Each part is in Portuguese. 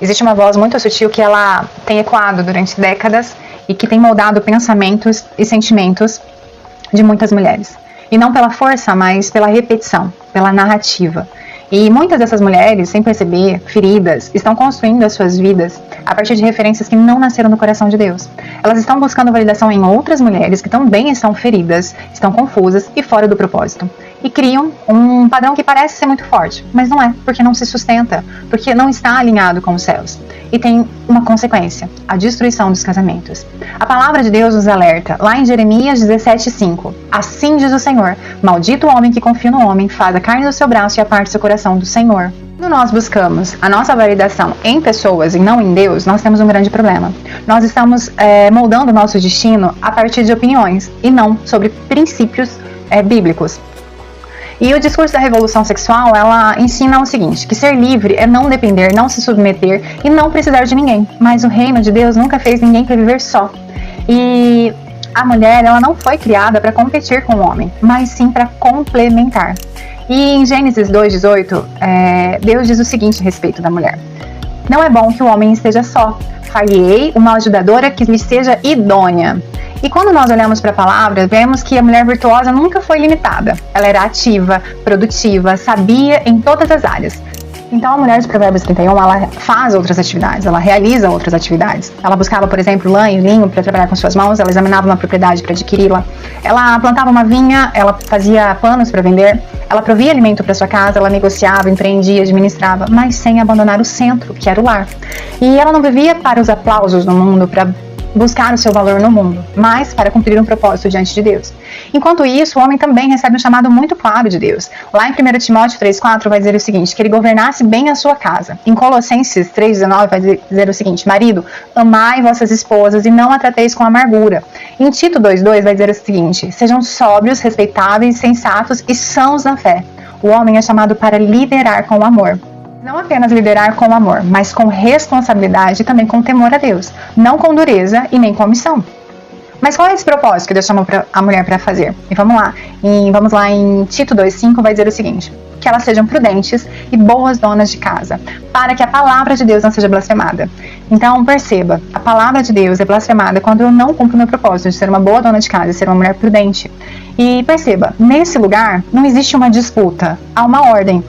Existe uma voz muito sutil que ela tem ecoado durante décadas e que tem moldado pensamentos e sentimentos de muitas mulheres. E não pela força, mas pela repetição, pela narrativa. E muitas dessas mulheres, sem perceber, feridas, estão construindo as suas vidas a partir de referências que não nasceram do coração de Deus. Elas estão buscando validação em outras mulheres que também estão feridas, estão confusas e fora do propósito. E criam um padrão que parece ser muito forte, mas não é, porque não se sustenta, porque não está alinhado com os céus. E tem uma consequência, a destruição dos casamentos. A palavra de Deus nos alerta, lá em Jeremias 17:5. Assim diz o Senhor, maldito o homem que confia no homem, faz a carne do seu braço e aparte seu coração do Senhor. Quando nós buscamos a nossa validação em pessoas e não em Deus, nós temos um grande problema. Nós estamos moldando o nosso destino a partir de opiniões e não sobre princípios bíblicos. E o discurso da revolução sexual, ela ensina o seguinte, que ser livre é não depender, não se submeter e não precisar de ninguém. Mas o reino de Deus nunca fez ninguém para viver só. E a mulher, ela não foi criada para competir com o homem, mas sim para complementar. E em Gênesis 2:18, Deus diz o seguinte a respeito da mulher. Não é bom que o homem esteja só. Far-lhe-ei uma ajudadora que lhe seja idônea. E quando nós olhamos para a palavra, vemos que a mulher virtuosa nunca foi limitada. Ela era ativa, produtiva, sabia em todas as áreas. Então a mulher de Provérbios 31, ela faz outras atividades, ela realiza outras atividades. Ela buscava, por exemplo, lã e linho para trabalhar com suas mãos, ela examinava uma propriedade para adquiri-la. Ela plantava uma vinha, ela fazia panos para vender, ela provia alimento para sua casa, ela negociava, empreendia, administrava, mas sem abandonar o centro, que era o lar. E ela não vivia para os aplausos no mundo, para buscar o seu valor no mundo, mas para cumprir um propósito diante de Deus. Enquanto isso, o homem também recebe um chamado muito claro de Deus. Lá em 1 Timóteo 3:4 vai dizer o seguinte, que ele governasse bem a sua casa. Em Colossenses 3:19 vai dizer o seguinte, marido, amai vossas esposas e não a trateis com amargura. Em Tito 2:2 vai dizer o seguinte, sejam sóbrios, respeitáveis, sensatos e sãos na fé. O homem é chamado para liderar com amor. Não apenas liderar com amor, mas com responsabilidade e também com temor a Deus. Não com dureza e nem com omissão. Mas qual é esse propósito que Deus chamou a mulher para fazer? E vamos lá em Tito 2:5 vai dizer o seguinte, que elas sejam prudentes e boas donas de casa, para que a palavra de Deus não seja blasfemada. Então perceba, a palavra de Deus é blasfemada quando eu não cumpro o meu propósito de ser uma boa dona de casa, de ser uma mulher prudente. E perceba, nesse lugar não existe uma disputa, há uma ordem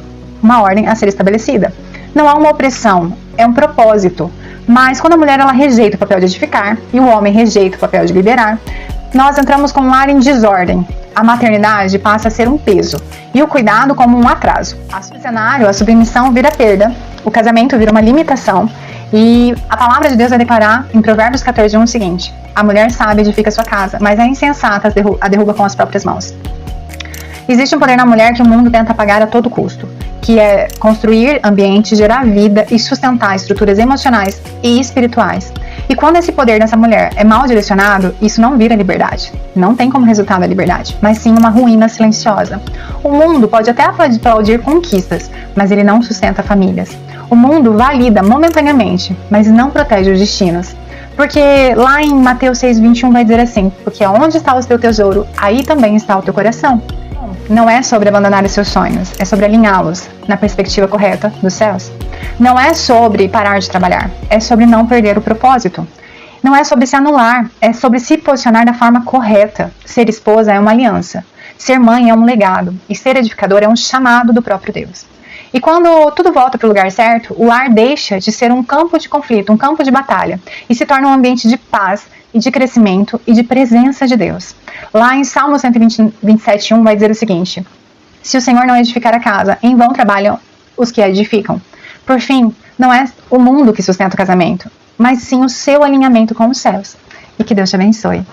a ser estabelecida. Não há uma opressão, é um propósito. Mas quando a mulher ela rejeita o papel de edificar e o homem rejeita o papel de liderar, nós entramos com um lar em desordem. A maternidade passa a ser um peso e o cuidado como um atraso. No cenário, a submissão vira perda, o casamento vira uma limitação e a palavra de Deus vai declarar em Provérbios 14:1 o seguinte, a mulher sábia edifica sua casa, mas a insensata a derruba com as próprias mãos. Existe um poder na mulher que o mundo tenta apagar a todo custo, que é construir ambientes, gerar vida e sustentar estruturas emocionais e espirituais. E quando esse poder dessa mulher é mal direcionado, isso não vira liberdade. Não tem como resultado a liberdade, mas sim uma ruína silenciosa. O mundo pode até aplaudir conquistas, mas ele não sustenta famílias. O mundo valida momentaneamente, mas não protege os destinos. Porque lá em Mateus 6:21 vai dizer assim, porque onde está o teu tesouro, aí também está o teu coração. Não é sobre abandonar os seus sonhos, é sobre alinhá-los na perspectiva correta dos céus. Não é sobre parar de trabalhar, é sobre não perder o propósito. Não é sobre se anular, é sobre se posicionar da forma correta. Ser esposa é uma aliança, ser mãe é um legado e ser edificador é um chamado do próprio Deus. E quando tudo volta para o lugar certo, o lar deixa de ser um campo de conflito, um campo de batalha e se torna um ambiente de paz e de crescimento e de presença de Deus. Lá em Salmo 127:1 vai dizer o seguinte, se o Senhor não edificar a casa, em vão trabalham os que a edificam. Por fim, não é o mundo que sustenta o casamento, mas sim o seu alinhamento com os céus. E que Deus te abençoe.